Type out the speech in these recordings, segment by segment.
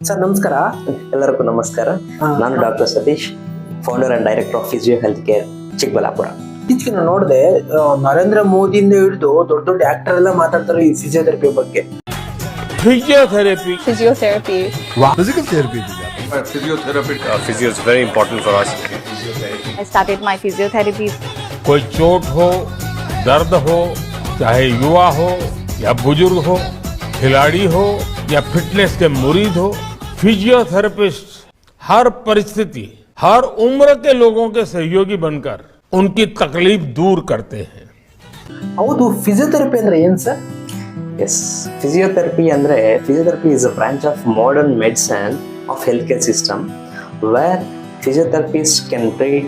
Sir ನಮಸ್ಕಾರ. ಎಲ್ಲರಿಗೂ ನಮಸ್ಕಾರ. ನಾನು doctor Satish, founder and director of physio health care, Chikkaballapur. ಇತ್ತೀಚೆಗೆ ನಾನು ನೋಡಿದೆ, ನರೇಂದ್ರ ಮೋದಿಯಿಂದ ಹಿಡಿದು ದೊಡ್ಡ ದೊಡ್ಡ ಆಕ್ಟರ್ ಎಲ್ಲ ಮಾತಾಡ್ತಾರೆ ಈ ಫಿಸಿಯೋಥೆರಪಿ ಬಗ್ಗೆ. Physiotherapy. Physical therapy. Physio is very important for us. I started my physiotherapy. कोई चोट हो, दर्द हो, चाहे युवा हो या बुजुर्ग हो, खिलाड़ी हो या फिटनेस के मुरीद हो, फिजियोथेरेपिस्ट हर परिस्थिति, हर उम्र के लोगों के सहयोगी बनकर उनकी तकलीफ दूर करते हैं. ಹೌದು, ಫಿಸಿಯೋಥೆರಪಿ ಅಂದ್ರೆ ಏನ್ sir? Yes, physiotherapy is a branch of modern medicine of healthcare system where physiotherapists can treat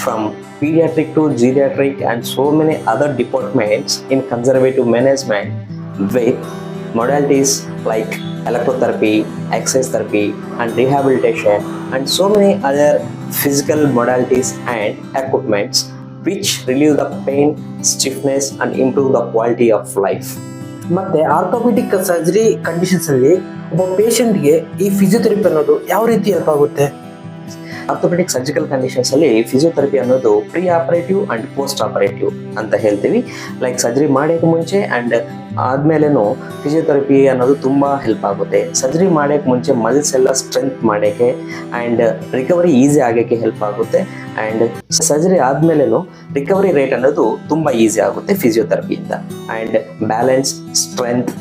from pediatric to geriatric and so many other departments in conservative management with modalities like electrotherapy, exercise therapy and rehabilitation and so many other physical modalities and equipments which relieve the pain, stiffness and improve the quality of life. ಮತ್ತೆ orthopaedic surgery conditions ಅಲ್ಲಿ ಒಬ್ಬ ಪೇಷಂಟ್ಗೆ ಈ physiotherapy ಅನ್ನೋದು ಯಾವ ರೀತಿ help ಆಗುತ್ತೆ? Orthopaedic surgical conditions ಅಲ್ಲಿ ಫಿಸಿಯೋಥೆರಪಿ ಅನ್ನೋದು pre operative and post operative ಅಂತ ಹೇಳ್ತೀವಿ. ಲೈಕ್ ಸರ್ಜರಿ ಮಾಡೋಕೆ ಮುಂಚೆ ಅಂಡ್ ಆದ್ಮೇಲೆನೂ ಫಿಸಿಯೋಥೆರಪಿ ಅನ್ನೋದು ತುಂಬಾ ಹೆಲ್ಪ್ ಆಗುತ್ತೆ. ಸರ್ಜರಿ ಮಾಡೋಕೆ ಮುಂಚೆ ಮಲ್ಸ್ ಎಲ್ಲ ಸ್ಟ್ರೆಂತ್ ಮಾಡೋಕ್ಕೆ ಅಂಡ್ ರಿಕವರಿ ಈಸಿ ಆಗೋಕ್ಕೆ ಹೆಲ್ಪ್ ಆಗುತ್ತೆ. ಅಂಡ್ ಸರ್ಜರಿ ಆದ್ಮೇಲೆನೂ ರಿಕವರಿ ರೇಟ್ ಅನ್ನೋದು ತುಂಬಾ ಈಸಿ ಆಗುತ್ತೆ ಫಿಸಿಯೋಥೆರಪಿಯಿಂದ. ಅಂಡ್ ಬ್ಯಾಲೆನ್ಸ್, ಸ್ಟ್ರೆಂತ್,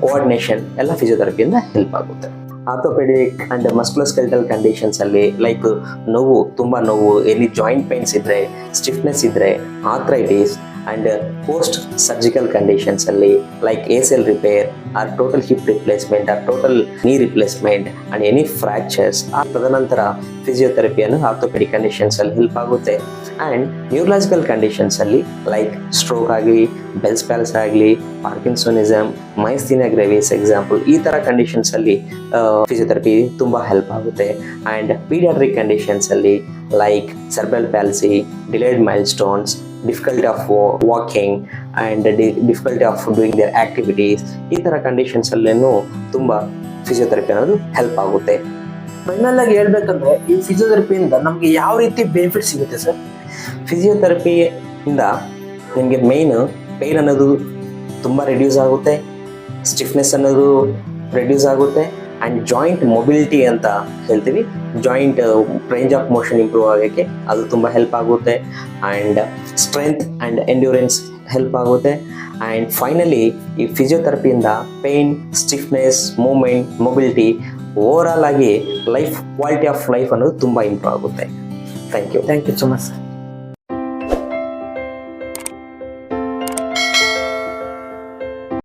ಕೋಆರ್ಡಿನೇಷನ್ ಎಲ್ಲ ಫಿಸಿಯೋಥೆರಪಿಯಿಂದ ಹೆಲ್ಪ್ ಆಗುತ್ತೆ. ಆರ್ಥೋಪೆಡಿಕ್ ಅಂಡ್ ಮಸ್ಕ್ಯುಲೋಸ್ಕೆಲೆಟಲ್ ಕಂಡೀಷನ್ಸ್ ಅಲ್ಲಿ ಲೈಕ್ ತುಂಬಾ ನೋವು, ಎನಿ ಜಾಯಿಂಟ್ ಪೇನ್ಸ್ ಇದ್ರೆ, ಸ್ಟಿಫ್ನೆಸ್ ಇದ್ರೆ, arthritis and post surgical conditions ಅಲ್ಲಿ like ACL repair or total hip replacement or total knee replacement and any fractures, ತದನಂತರ ಫಿಸಿಯೋಥೆರಪಿಯನ್ನು ಆರ್ಥೋಪೆಡಿಕ್ ಕಂಡೀಷನ್ಸ್ ಅಲ್ಲಿ ಹೆಲ್ಪ್ ಆಗುತ್ತೆ. ಅಂಡ್ ನ್ಯೂರಲಾಜಿಕಲ್ ಕಂಡೀಷನ್ಸ್ ಅಲ್ಲಿ ಲೈಕ್ ಸ್ಟ್ರೋಕ್ ಆಗಲಿ, Bell's palsy ಆಗಲಿ, ಪಾರ್ಕಿನ್ಸೋನಿಸಮ್, ಮೈಸ್ಥೀನಿಯಾ ಗ್ರೇವಿಸ್ ಎಕ್ಸಾಂಪಲ್, ಈ ತರ ಕಂಡೀಷನ್ಸ್ ಅಲ್ಲಿ ಫಿಸಿಯೋಥೆರಪಿ ತುಂಬಾ ಹೆಲ್ಪ್ ಆಗುತ್ತೆ. ಅಂಡ್ ಪೀಡಿಯಾಟ್ರಿಕ್ ಕಂಡೀಷನ್ಸ್ ಅಲ್ಲಿ like cerebral palsy, delayed milestones, difficulty of walking and difficulty of doing their activities, ಈ ತರ ಕಂಡೀಷನ್ಸ್ ಅಲ್ಲೇನು ತುಂಬಾ ಫಿಸಿಯೋಥೆರಪಿ ಅನ್ನೋದು ಹೆಲ್ಪ್ ಆಗುತ್ತೆ. ಫೈನಲ್ ಆಗಿ ಹೇಳ್ಬೇಕಂದ್ರೆ ಈ ಫಿಸಿಯೋಥೆರಪಿಯಿಂದ ನಮ್ಗೆ ಯಾವ ರೀತಿ ಬೆನಿಫಿಟ್ ಸಿಗುತ್ತೆ ಸರ್? ಫಿಸಿಯೋಥೆರಪಿಯಿಂದ ನಿಮಗೆ ಮೇನ್ ಪೇನ್ ಅನ್ನೋದು ತುಂಬ ರೆಡ್ಯೂಸ್ ಆಗುತ್ತೆ, ಸ್ಟಿಫ್ನೆಸ್ ಅನ್ನೋದು ರೆಡ್ಯೂಸ್ ಆಗುತ್ತೆ ಆ್ಯಂಡ್ ಜಾಯಿಂಟ್ ಮೊಬಿಲಿಟಿ ಅಂತ ಹೇಳ್ತೀವಿ, joint range of motion improve ಆಗೋಕ್ಕೆ ಅದು ತುಂಬ ಹೆಲ್ಪ್ ಆಗುತ್ತೆ. And strength and endurance help ಆಗುತ್ತೆ. ಆ್ಯಂಡ್ ಫೈನಲಿ ಈ ಫಿಸಿಯೋಥೆರಪಿಯಿಂದ pain, stiffness, movement, mobility, overall ಆಗಿ ಲೈಫ್ ಕ್ವಾಲಿಟಿ ಆಫ್ ಲೈಫ್ ಅನ್ನೋದು ತುಂಬ ಇಂಪ್ರೂವ್ ಆಗುತ್ತೆ. Thank you so much sir.